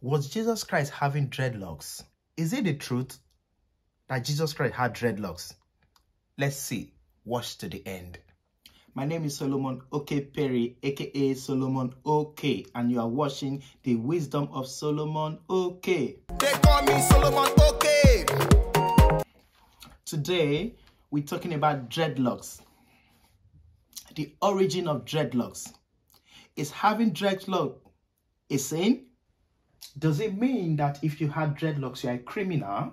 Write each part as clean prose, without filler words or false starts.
Was Jesus Christ having dreadlocks? Is it the truth that Jesus Christ had dreadlocks? Let's see. Watch to the end. My name is Solomon OK Perry, aka Solomon OK, and you are watching the Wisdom of Solomon OK. They call me Solomon OK. Today, we're talking about dreadlocks. The origin of dreadlocks. Is having dreadlocks a sin? Does it mean that if you had dreadlocks, you are a criminal?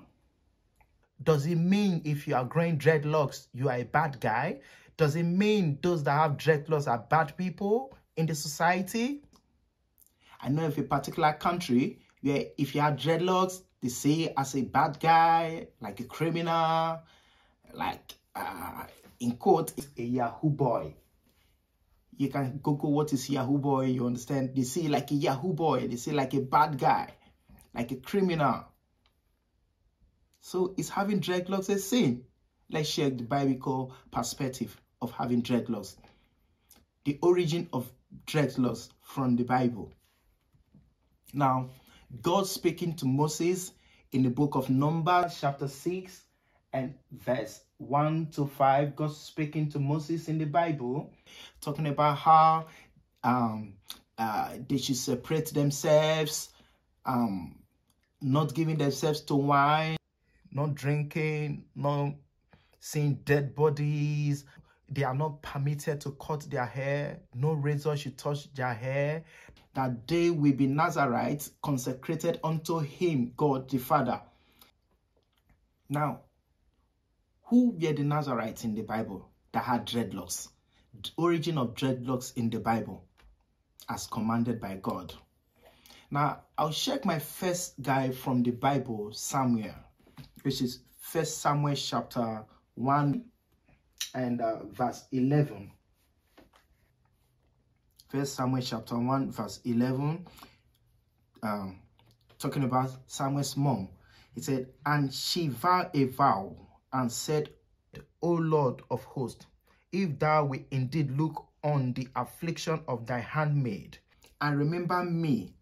Does it mean if you are growing dreadlocks, you are a bad guy? Does it mean those that have dreadlocks are bad people in the society? I know if a particular country, where if you have dreadlocks, they see you as a bad guy, like a criminal, like, in quote, a yahoo boy. You can Google what is yahoo boy, you understand? They see like a yahoo boy, they see like a bad guy, like a criminal. So is having dreadlocks a sin? Let's share the biblical perspective of having dreadlocks. The origin of dreadlocks from the Bible. Now, God speaking to Moses in the book of Numbers, chapter 6 and verse 1 to 5. God speaking to Moses in the Bible, talking about how they should separate themselves, not giving themselves to wine, not drinking, not seeing dead bodies. They are not permitted to cut their hair. No razor should touch their hair. That they will be Nazarites, consecrated unto him, God the Father. Now, who were the Nazarites in the Bible that had dreadlocks? The origin of dreadlocks in the Bible, as commanded by God. Now, I'll check my first guy from the Bible, Samuel, which is 1 Samuel chapter 1 and verse 11. 1 Samuel chapter 1 verse 11, talking about Samuel's mom. It said, and she vowed a vow and said, O Lord of hosts, if thou wilt indeed look on the affliction of thy handmaid, and remember me,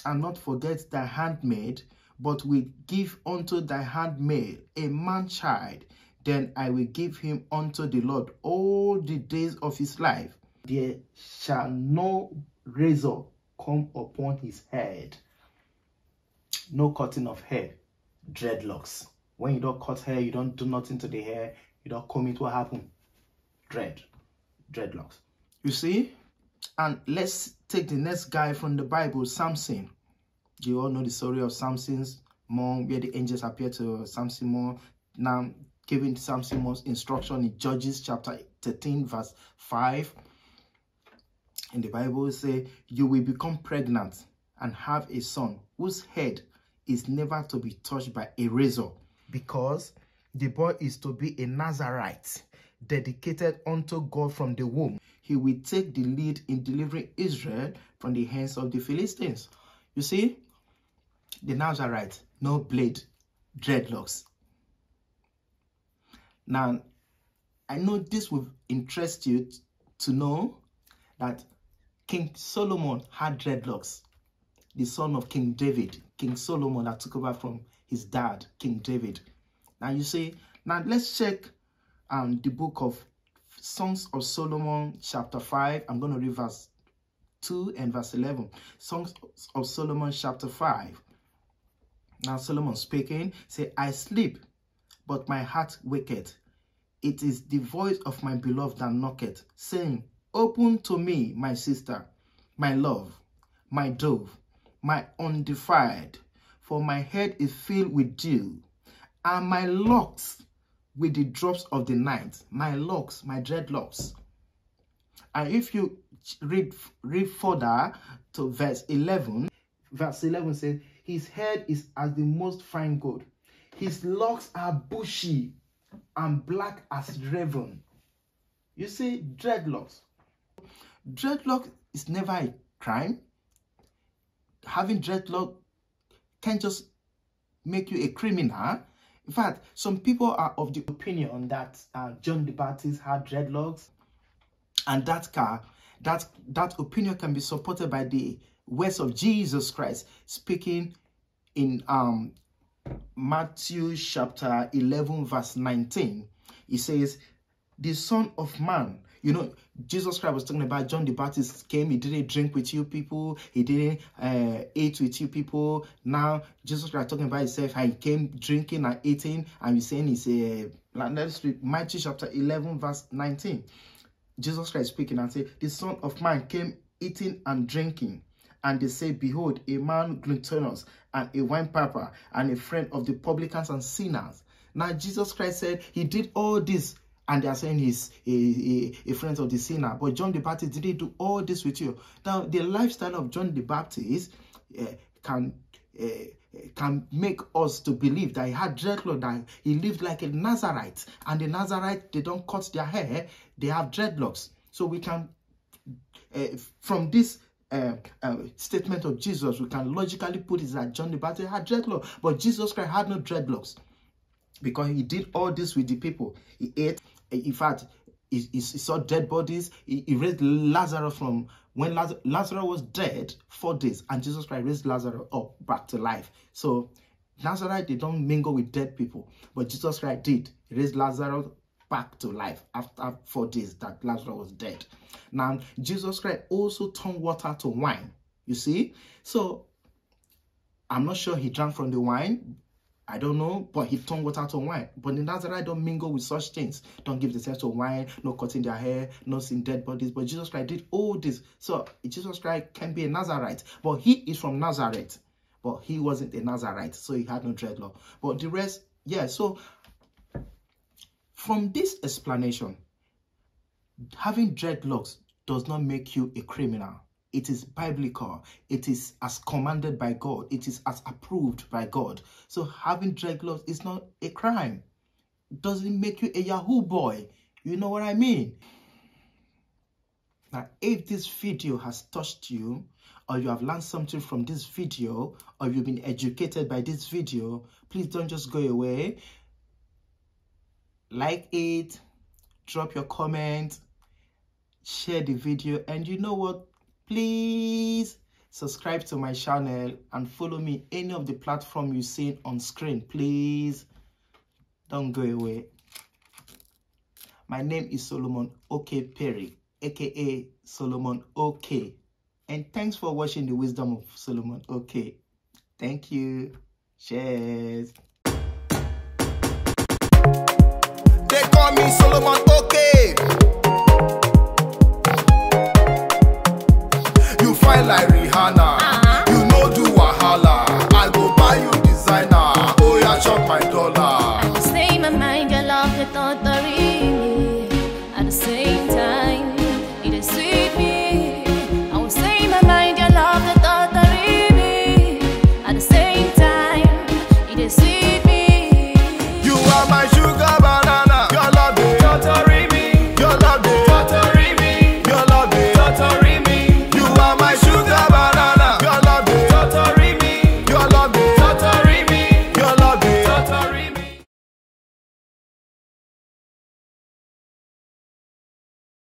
and not forget thy handmaid, but will give unto thy handmaid a man-child, then I will give him unto the Lord all the days of his life. There shall no razor come upon his head. No cutting of hair. Dreadlocks. When you don't cut hair, you don't do nothing to the hair, you don't comb it, what happens? Dreadlocks. You see? And let's take the next guy from the Bible, Samson. You all know the story of Samson's mom, where the angels appear to Samson's mom. Now, giving Samson more instruction in Judges chapter 13 verse 5. In the Bible it says, you will become pregnant and have a son whose head is never to be touched by a razor, because the boy is to be a Nazarite, dedicated unto God from the womb. He will take the lead in delivering Israel from the hands of the Philistines. You see, the Nazarite, no blade, dreadlocks. Now, I know this will interest you to know that King Solomon had dreadlocks. The son of King David, King Solomon, that took over from his dad, King David. Now you see, now let's check the book of Songs of Solomon, chapter 5. I'm going to read verse 2 and verse 11. Songs of Solomon, chapter 5. Now Solomon speaking, say, I sleep, but my heart waketh. It is the voice of my beloved that knocketh, saying, open to me, my sister, my love, my dove, my undefiled, for my head is filled with dew, and my locks with the drops of the night. My locks, my dreadlocks. And if you read further to verse 11, verse 11 says, his head is as the most fine gold. His locks are bushy and black as raven. You see, dreadlocks. Dreadlock is never a crime. Having dreadlock can just make you a criminal. In fact, some people are of the opinion that John the Baptist had dreadlocks, and that opinion can be supported by the words of Jesus Christ speaking in Matthew chapter 11 verse 19. He says, the Son of Man, you know, Jesus Christ was talking about John the Baptist came, he didn't drink with you people, he didn't eat with you people. Now Jesus Christ talking about himself, how he came drinking and eating, and he's saying he's let's read Matthew chapter 11 verse 19. Jesus Christ speaking and say, the Son of Man came eating and drinking, and they say, behold, a man gluttonous and a wine piper and a friend of the publicans and sinners. Now Jesus Christ said he did all this, and they are saying he's a friend of the sinner. But John the Baptist didn't do all this with you. Now, the lifestyle of John the Baptist can make us to believe that he had dreadlocks, that he lived like a Nazarite. And the Nazarite, they don't cut their hair, they have dreadlocks. So we can, from this statement of Jesus, we can logically put it that John the Baptist had dreadlocks. But Jesus Christ had no dreadlocks, because he did all this with the people. He ate. In fact, he saw dead bodies. He raised Lazarus from when Lazarus was dead 4 days, and Jesus Christ raised Lazarus up back to life. So Nazarite, they don't mingle with dead people, but Jesus Christ did. He raised Lazarus back to life after 4 days that Lazarus was dead. Now Jesus Christ also turned water to wine. You see, so I'm not sure he drank from the wine. I don't know, but he turned water to wine. But the Nazarite don't mingle with such things. Don't give themselves to wine, no cutting their hair, no seeing dead bodies. But Jesus Christ did all this. So Jesus Christ can be a Nazarite, but he is from Nazareth. But he wasn't a Nazarite, so he had no dreadlock. But the rest, yeah. So from this explanation, having dreadlocks does not make you a criminal. It is biblical. It is as commanded by God. It is as approved by God. So having dreadlocks is not a crime. It doesn't make you a Yahoo boy. You know what I mean? Now, if this video has touched you, or you have learned something from this video, or you've been educated by this video, please don't just go away. Like it, drop your comment, share the video, and you know what? Please subscribe to my channel and follow me any of the platform you see on screen. Please don't go away. My name is Solomon OK Perry, aka Solomon OK, and thanks for watching the Wisdom of Solomon OK. Thank you. Cheers. They call me Solomon OK. You fight like Rihanna.